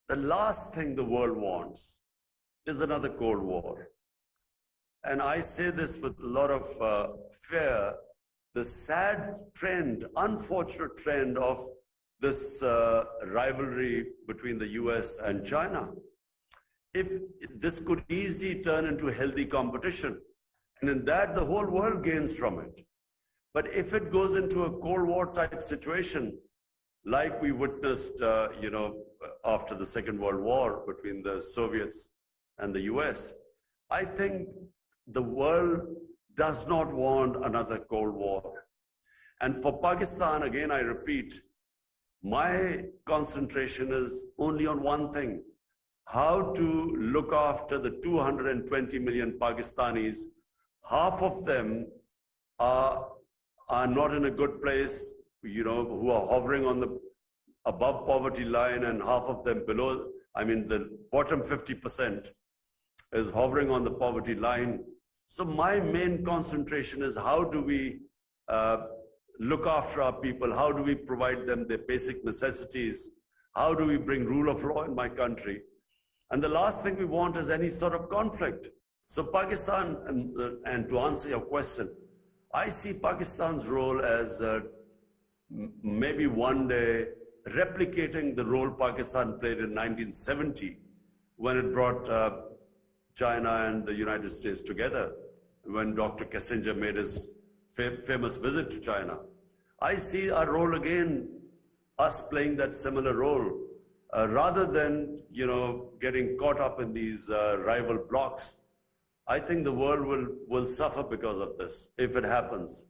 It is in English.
the last thing the world wants is another Cold War. And I say this with a lot of fear. The sad trend, unfortunate trend of this rivalry between the US and China. If this could easily turn into healthy competition, and in that the whole world gains from it. But if it goes into a Cold War type situation, like we witnessed, after the Second World War between the Soviets and the US, I think the world does not want another Cold War. And for Pakistan, again, I repeat, my concentration is only on one thing: how to look after the 220 million Pakistanis. Half of them are not in a good place, who are hovering on the above poverty line, and half of them below. I mean, the bottom 50% is hovering on the poverty line. So my main concentration is how do we look after our people? How do we provide them their basic necessities? How do we bring rule of law in my country? And the last thing we want is any sort of conflict. So Pakistan, and to answer your question, I see Pakistan's role as maybe one day replicating the role Pakistan played in 1970 when it brought China and the United States together, when Dr. Kissinger made his famous visit to China. I see our role again, us playing that similar role, rather than, getting caught up in these rival blocs. I think the world will suffer because of this, if it happens.